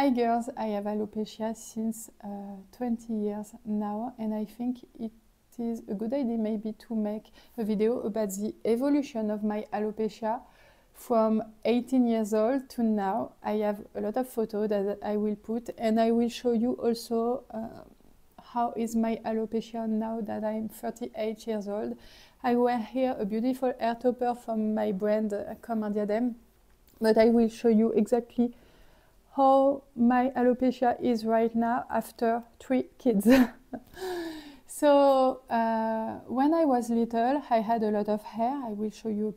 Hi girls, I have alopecia since 20 years now, and I think it is a good idea maybe to make a video about the evolution of my alopecia from 18 years old to now. I have a lot of photos that I will put, and I will show you also how is my alopecia now that I'm 38 years old. I wear here a beautiful hair topper from my brand Comme diadème, but I will show you exactly how my alopecia is right now after 3 kids. So when I was little, I had a lot of hair. I will show you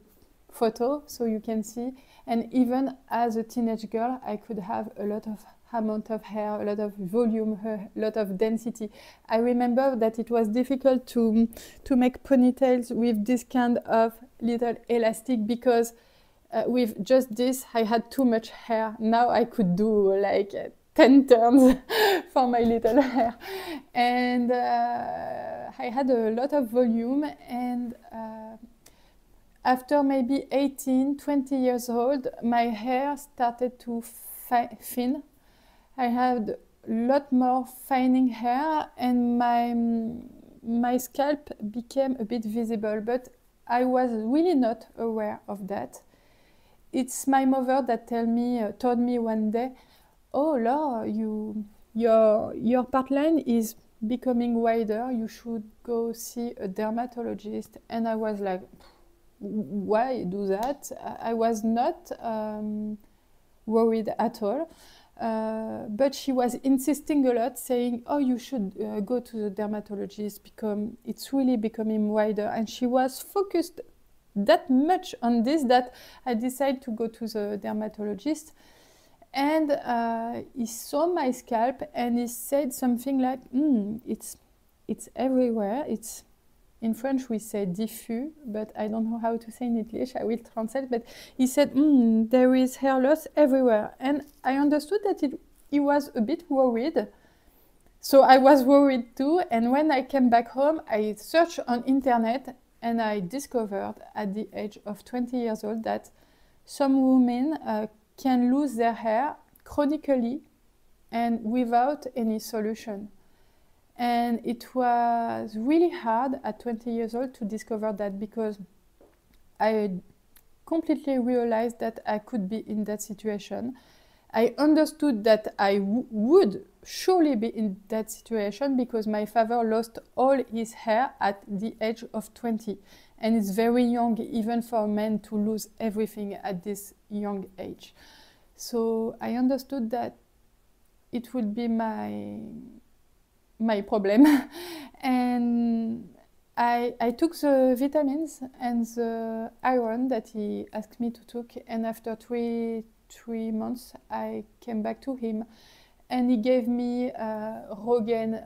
a photo so you can see. And even as a teenage girl, I could have a lot of amount of hair, a lot of volume, a lot of density. I remember that it was difficult to make ponytails with this kind of little elastic because with just this, I had too much hair. Now I could do like 10 turns for my little hair. And I had a lot of volume, and after maybe 18, 20 years old, my hair started to thin. I had a lot more thinning hair, and my scalp became a bit visible, but I was really not aware of that. It's my mother that told me one day, "Oh, Laura, your part line is becoming wider. You should go see a dermatologist." And I was like, "Why do that?" I was not worried at all. But she was insisting a lot, saying, "Oh, you should go to the dermatologist because it's really becoming wider." And she was focused that much on this that I decided to go to the dermatologist. And he saw my scalp and he said something like, it's everywhere. It's, in French we say diffus, but I don't know how to say in English. I will translate, but he said, there is hair loss everywhere. And I understood that he was a bit worried. So I was worried too. And when I came back home, I searched on internet, and I discovered at the age of 20 years old that some women can lose their hair chronically and without any solution. And it was really hard at 20 years old to discover that, because I completely realized that I could be in that situation. I understood that I would surely be in that situation because my father lost all his hair at the age of 20. And it's very young, even for men, to lose everything at this young age. So I understood that it would be my problem. And I took the vitamins and the iron that he asked me to take. And after three months, I came back to him, and he gave me Rogaine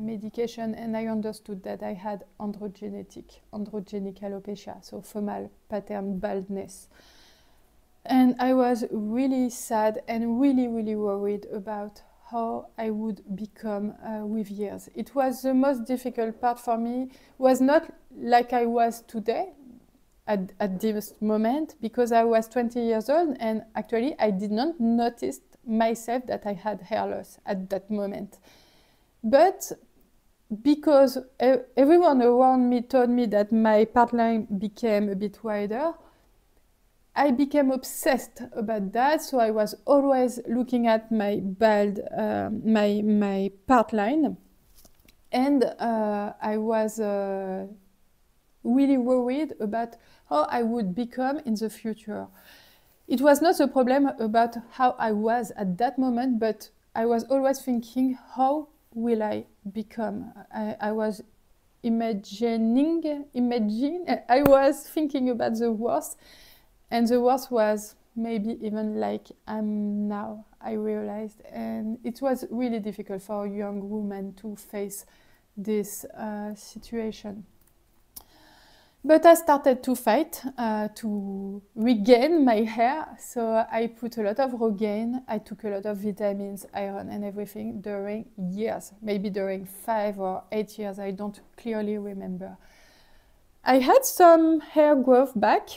medication, and I understood that I had androgenetic alopecia, so female pattern baldness. And I was really sad and really worried about how I would become with years. It was the most difficult part for me. Was not like I was today at this moment, because I was 20 years old, and actually I did not notice myself that I had hair loss at that moment. But because everyone around me told me that my part line became a bit wider, I became obsessed about that. So I was always looking at my my part line, and I was really worried about how I would become in the future. It was not a problem about how I was at that moment, but I was always thinking, how will I become? I was imagining, I was thinking about the worst, and the worst was maybe even like I'm now, I realized. And it was really difficult for a young woman to face this situation. But I started to fight to regain my hair. So I put a lot of Rogaine, I took a lot of vitamins, iron and everything during years, maybe during 5 or 8 years, I don't clearly remember. I had some hair growth back,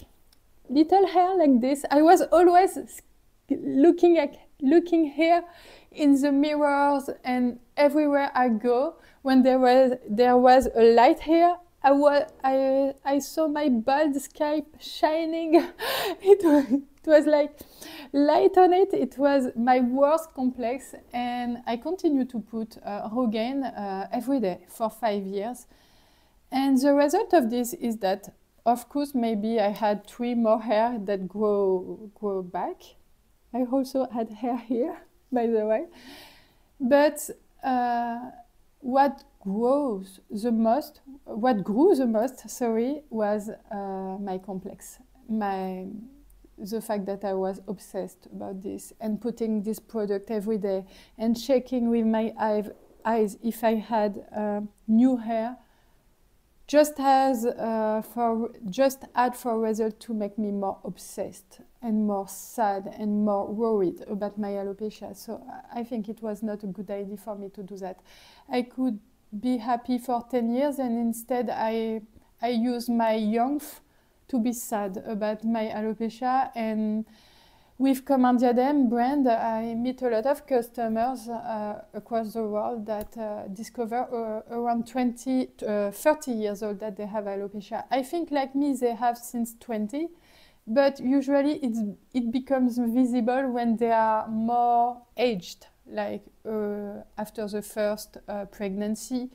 little hair like this. I was always looking looking here in the mirrors and everywhere I go. When there was a light here, I saw my bald scalp shining. It was like light on it. It was my worst complex, and I continue to put Rogaine every day for 5 years. And the result of this is that, of course, maybe I had 3 more hair that grow back. I also had hair here, by the way. But what grew the most, was my complex, the fact that I was obsessed about this and putting this product every day and checking with my eyes if I had new hair, just add for result to make me more obsessed and more sad and more worried about my alopecia. So I think it was not a good idea for me to do that. I could be happy for 10 years, and instead I use my youth to be sad about my alopecia. And with Comme diadème brand, I meet a lot of customers across the world that discover around 30 years old that they have alopecia. I think, like me, they have since 20, but usually it becomes visible when they are more aged, like after the first pregnancy,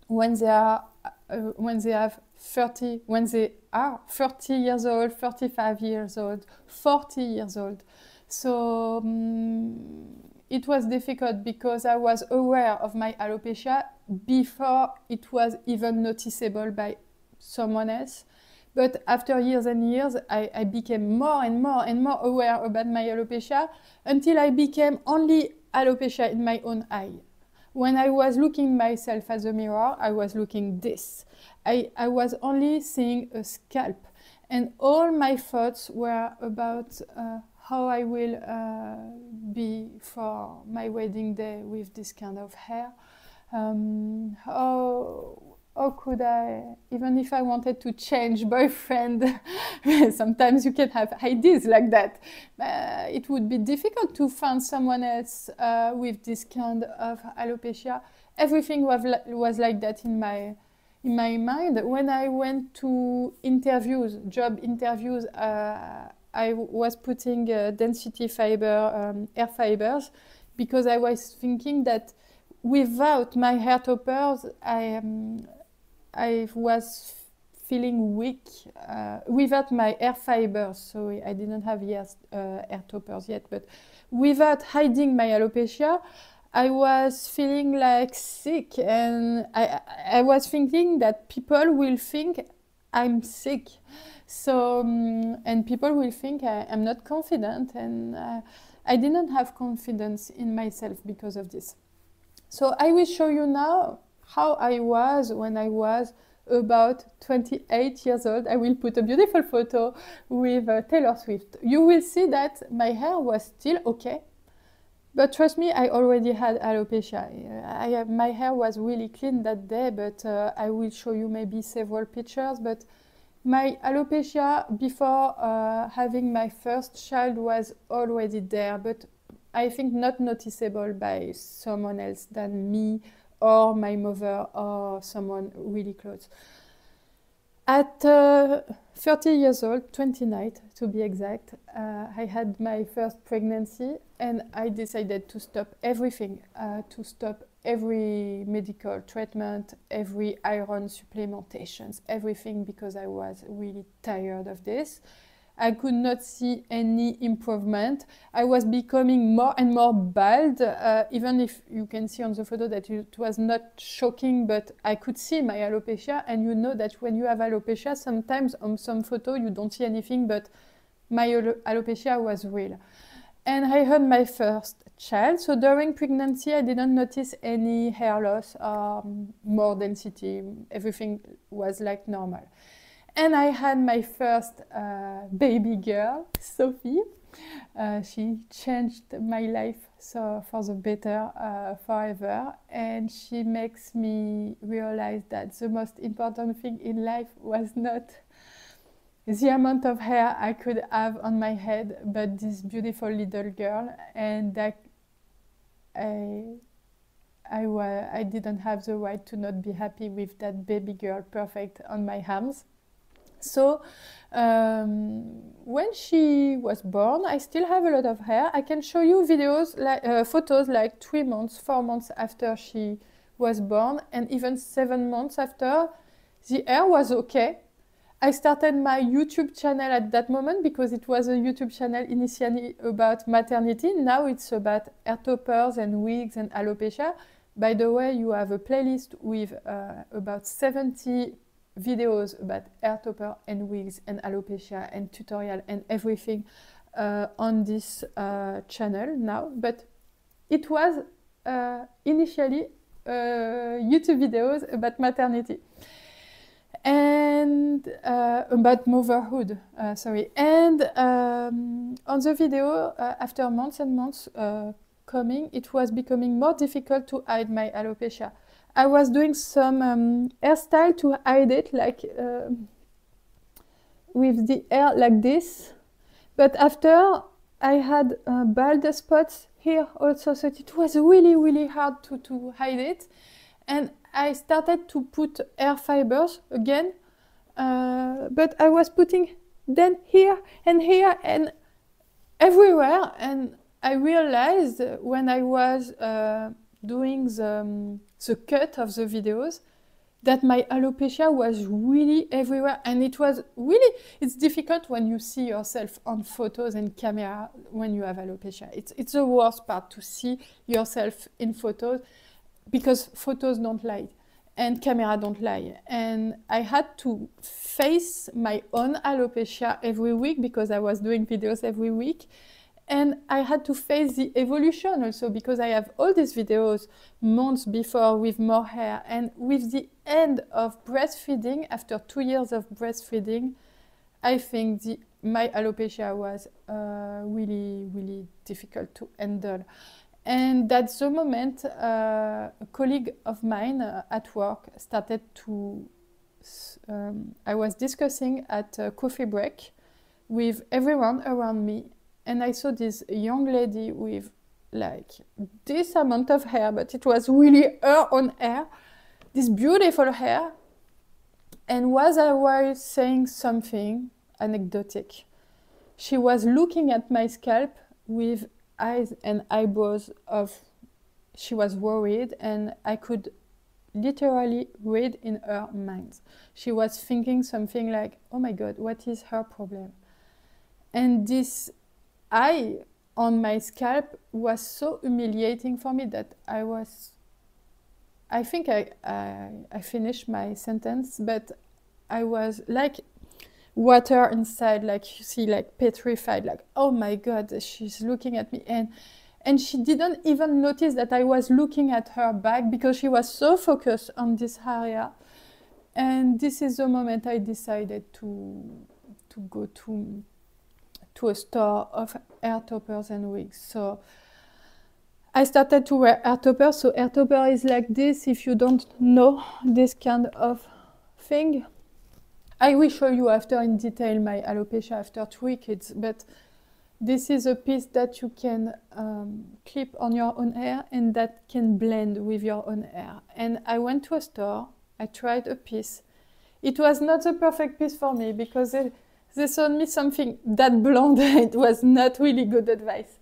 when they are 30 years old, 35 years old, 40 years old. So it was difficult because I was aware of my alopecia before it was even noticeable by someone else. But after years and years, I became more and more aware about my alopecia until I became only alopecia in my own eye. When I was looking myself at the mirror, I was looking this. I was only seeing a scalp, and all my thoughts were about how I will be for my wedding day with this kind of hair. How could I, even if I wanted to change boyfriend, sometimes you can have ideas like that. It would be difficult to find someone else with this kind of alopecia. Everything was like that in my mind. When I went to job interviews, I was putting density fiber, hair fibers, because I was thinking that without my hair toppers, I was feeling weak. Without my hair fibers, sorry, I didn't have hair toppers yet, but without hiding my alopecia, I was feeling like sick, and I was thinking that people will think I'm sick. So, and people will think I'm not confident, and I didn't have confidence in myself because of this. So I will show you now how I was when I was about 28 years old. I will put a beautiful photo with Taylor Swift. You will see that my hair was still okay, but trust me, I already had alopecia. My hair was really clean that day, but I will show you maybe several pictures. But my alopecia before having my first child was already there, but I think not noticeable by someone else than me or my mother or someone really close. At 30 years old, 29 to be exact, I had my first pregnancy, and I decided to stop everything, to stop every medical treatment, every iron supplementations, everything, because I was really tired of this. I could not see any improvement. I was becoming more and more bald, even if you can see on the photo that it was not shocking, but I could see my alopecia. And you know that when you have alopecia, sometimes on some photo you don't see anything, but my alopecia was real. And I had my first child, so during pregnancy I didn't notice any hair loss or more density. Everything was like normal. And I had my first baby girl, Sophie. She changed my life for the better forever. And she makes me realize that the most important thing in life was not the amount of hair I could have on my head, but this beautiful little girl, and that I didn't have the right to not be happy with that baby girl perfect on my arms. So when she was born, I still have a lot of hair. I can show you videos, like photos, like 3 months, 4 months after she was born, and even 7 months after. The hair was okay. I started my YouTube channel at that moment because it was a YouTube channel initially about maternity. Now it's about hair toppers and wigs and alopecia. By the way, you have a playlist with about 70 videos about hair topper and wigs and alopecia and tutorial and everything on this channel now. But it was initially YouTube videos about maternity and about motherhood, and on the video, after months and months coming, it was becoming more difficult to hide my alopecia. I was doing some hairstyle to hide it, like with the hair like this, but after I had bald spots here also, so it was really, really hard to hide it. And I started to put hair fibers again, but I was putting them here and everywhere. And I realized when I was doing the cut of the videos that my alopecia was really everywhere. And it was really, it's difficult when you see yourself on photos and camera when you have alopecia. It's the worst part, to see yourself in photos, because photos don't lie and camera don't lie. And I had to face my own alopecia every week because I was doing videos every week. And I had to face the evolution also, because I have all these videos months before with more hair. And with the end of breastfeeding, after 2 years of breastfeeding, I think my alopecia was really, really difficult to handle. And that's the moment a colleague of mine at work started to, I was discussing at a coffee break with everyone around me, and I saw this young lady with like this amount of hair, but it was really her own hair, this beautiful hair. And while I was saying something anecdotic, she was looking at my scalp with eyes and eyebrows she was worried, and I could literally read in her mind. She was thinking something like, oh my God, what is her problem? And this eye on my scalp was so humiliating for me that I think I finished my sentence, but I was like water inside, like you see, like petrified, like, oh my God, she's looking at me. And she didn't even notice that I was looking at her back because she was so focused on this area. And this is the moment I decided to go to a store of hair toppers and wigs. So I started to wear hair toppers. So hair topper is like this, if you don't know this kind of thing. I will show you after in detail my alopecia after 2 kids, but this is a piece that you can clip on your own hair and that can blend with your own hair. And I went to a store, I tried a piece. It was not the perfect piece for me because they sold me something that blonde. It was not really good advice,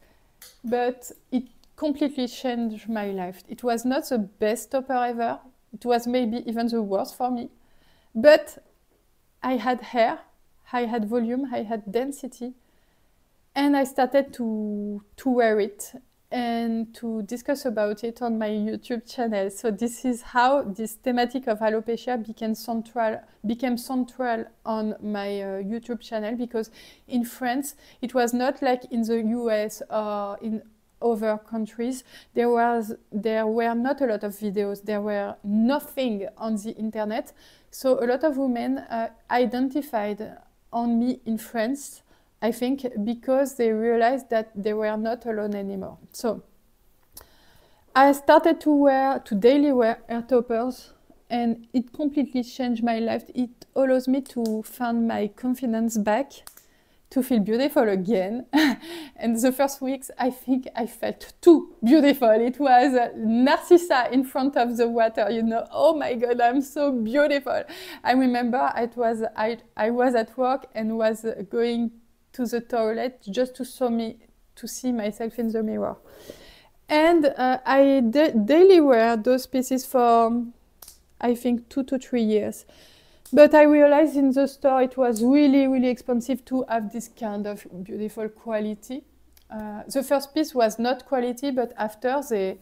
but it completely changed my life. It was not the best topper ever. It was maybe even the worst for me, but I had hair, I had volume, I had density, and I started to wear it and to discuss about it on my YouTube channel. So this is how this thematic of alopecia became central on my YouTube channel, because in France, it was not like in the US or in other countries. There were not a lot of videos. There were nothing on the internet. So a lot of women identified on me in France, I think, because they realized that they were not alone anymore. So I started to daily wear hair toppers, and it completely changed my life. It allows me to find my confidence back, to feel beautiful again. And the first weeks, I think I felt too beautiful. It was Narcissa in front of the water, you know. Oh my God, I'm so beautiful. I remember I was at work and was going to the toilet just to see myself in the mirror. And I daily wear those pieces for, I think, 2 to 3 years. But I realized in the store it was really, really expensive to have this kind of beautiful quality. The first piece was not quality, but after they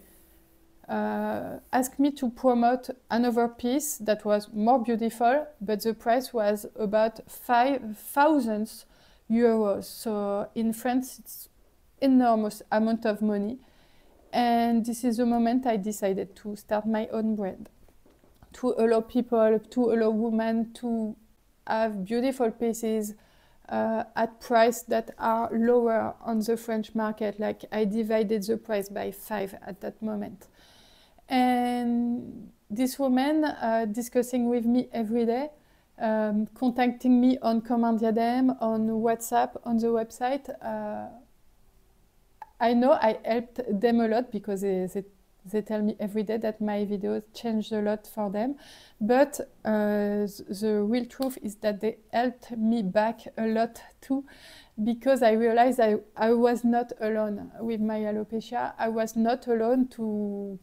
asked me to promote another piece that was more beautiful, but the price was about 5,000 euros. So in France, it's enormous amount of money. And this is the moment I decided to start my own brand, to allow people, to allow women to have beautiful pieces at price that are lower on the French market. Like I divided the price by 5 at that moment. And this woman discussing with me every day, contacting me on Comme, diadème, on WhatsApp, on the website. I know I helped them a lot because they tell me every day that my videos changed a lot for them. But the real truth is that they helped me back a lot too, because I realized I was not alone with my alopecia. I was not alone to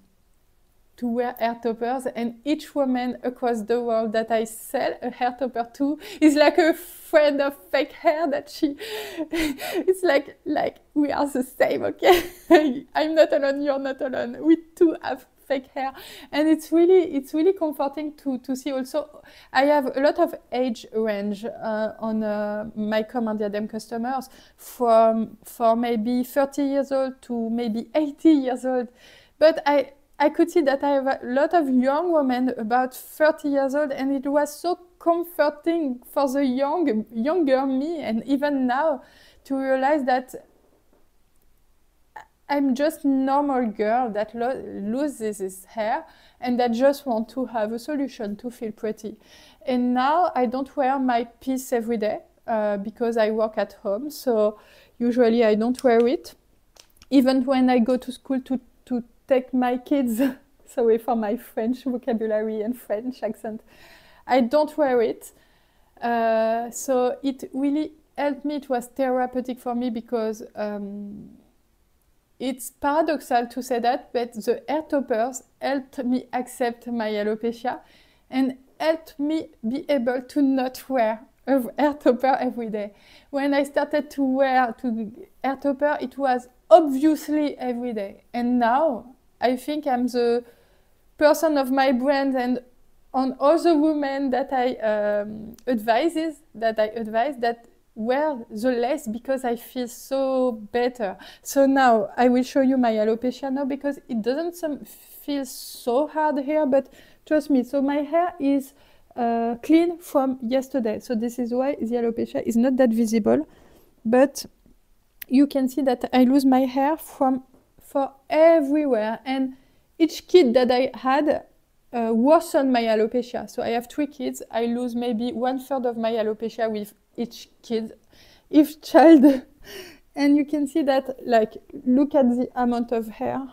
wear hair toppers, and each woman across the world that I sell a hair topper to is like a friend of fake hair that she it's like we are the same, okay? I'm not alone, you're not alone, we too have fake hair. And it's really comforting to see. Also I have a lot of age range on my Comme, diadème customers, for maybe 30 years old to maybe 80 years old. But I could see that I have a lot of young women about 30 years old, and it was so comforting for the younger me, and even now, to realize that I'm just a normal girl that loses his hair and that just want to have a solution to feel pretty. And now I don't wear my piece every day because I work at home, so usually I don't wear it. Even when I go to school to take my kids, sorry for my French vocabulary and French accent, I don't wear it. So it really helped me. It was therapeutic for me because it's paradoxal to say that, but the hair toppers helped me accept my alopecia and helped me be able to not wear a hair topper every day. When I started to wear hair topper, it was obviously every day. And now I think I'm the person of my brand, and on all the women that I advise that wear the less, because I feel so better. So now I will show you my alopecia now, because it doesn't feel so hard here, but trust me. So my hair is clean from yesterday. So this is why the alopecia is not that visible, but you can see that I lose my hair for everywhere, and each kid that I had worsened my alopecia. So I have 3 kids. I lose maybe 1/3 of my alopecia with each child. And you can see that, like, look at the amount of hair.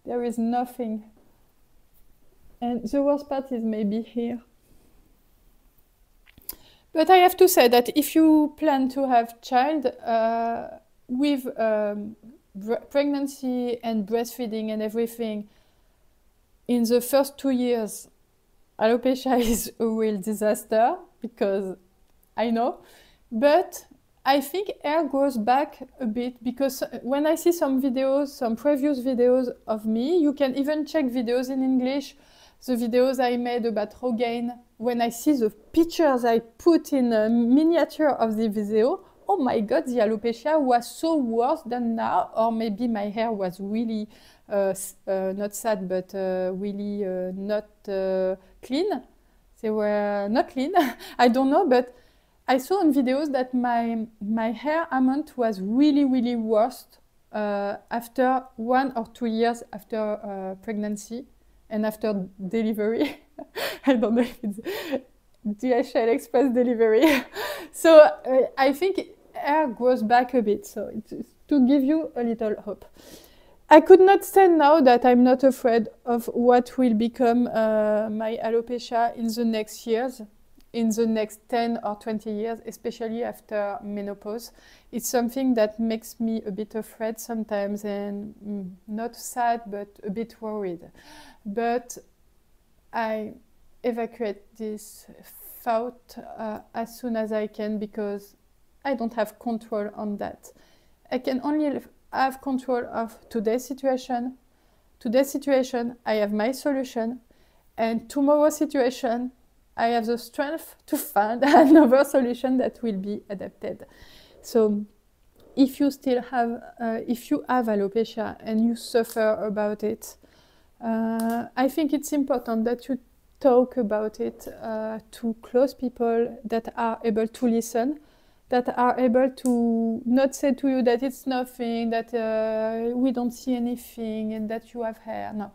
There is nothing. And the worst part is maybe here. But I have to say that if you plan to have child with pregnancy and breastfeeding and everything, in the first 2 years, alopecia is a real disaster, because I know. But I think hair grows back a bit, because when I see some videos, some previous videos of me, you can even check videos in English, the videos I made about Rogaine. When I see the pictures I put in a miniature of the video, oh my God, the alopecia was so worse than now. Or maybe my hair was really, not sad, but really not clean. They were not clean, I don't know, but I saw in videos that my hair amount was really, really worse after 1 or 2 years after pregnancy and after delivery. I don't know if it's DHL Express delivery. So I think hair grows back a bit, so it's to give you a little hope. I could not say now that I'm not afraid of what will become my alopecia in the next years, in the next 10 or 20 years, especially after menopause. It's something that makes me a bit afraid sometimes, and not sad, but a bit worried. But I evacuate this thought as soon as I can, because I don't have control on that. I can only have control of today's situation. Today's situation, I have my solution, and tomorrow's situation, I have the strength to find another solution that will be adapted. So if you still have, if you have alopecia and you suffer about it, I think it's important that you talk about it to close people that are able to listen, that are able to not say to you that it's nothing, that we don't see anything and that you have hair. No.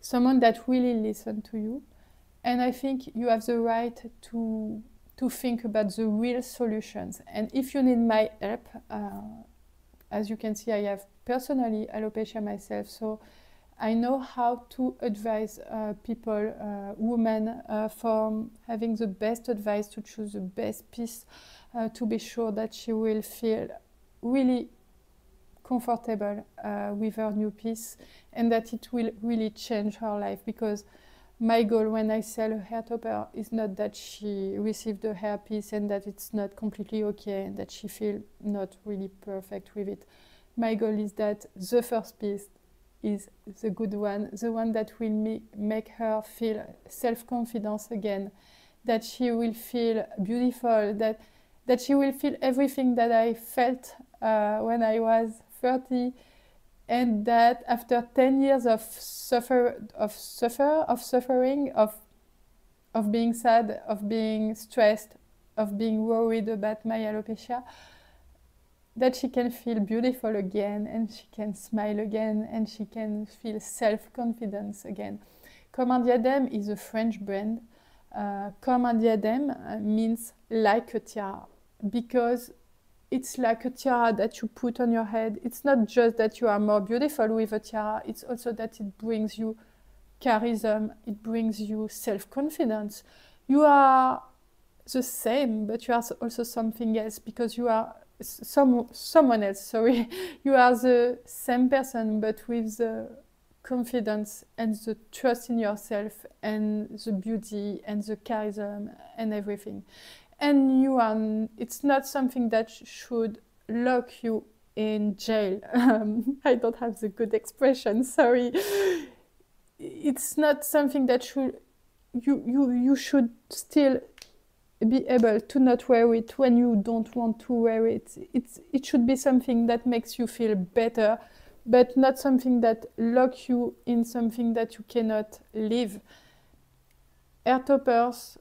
Someone that really listens to you. And I think you have the right to think about the real solutions. And if you need my help, as you can see, I have personally alopecia myself, so I know how to advise people, women, for having the best advice, to choose the best piece, to be sure that she will feel really comfortable with her new piece, and that it will really change her life. Because my goal when I sell a hair topper is not that she received a hair piece and that it's not completely okay and that she feels not really perfect with it. My goal is that the first piece is the good one, the one that will make her feel self-confidence again, that she will feel beautiful, that she will feel everything that I felt when I was 30, and that after 10 years of suffering, of being sad, of being stressed, of being worried about my alopecia, that she can feel beautiful again, and she can smile again, and she can feel self-confidence again. Comme, diadème is a French brand. Comme, diadème means like a tiara, because it's like a tiara that you put on your head. It's not just that you are more beautiful with a tiara, it's also that it brings you charisma, it brings you self-confidence. You are the same, but you are also something else, because you are someone else, sorry. You are the same person, but with the confidence and the trust in yourself and the beauty and the charisma and everything. And you are, it's not something that should lock you in jail. I don't have the good expression, sorry. It's not something that should, you should still be able to not wear it when you don't want to wear it. It should be something that makes you feel better, but not something that locks you in something that you cannot live. Hair toppers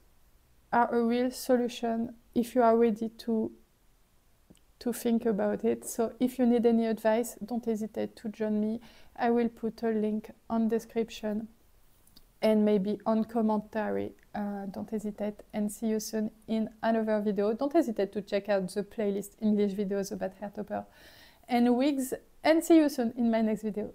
are a real solution if you are ready to think about it. So if you need any advice, don't hesitate to join me. I will put a link on description and maybe on commentary. Don't hesitate, and see you soon in another video. Don't hesitate to check out the playlist English videos about hair topper and wigs, and see you soon in my next video.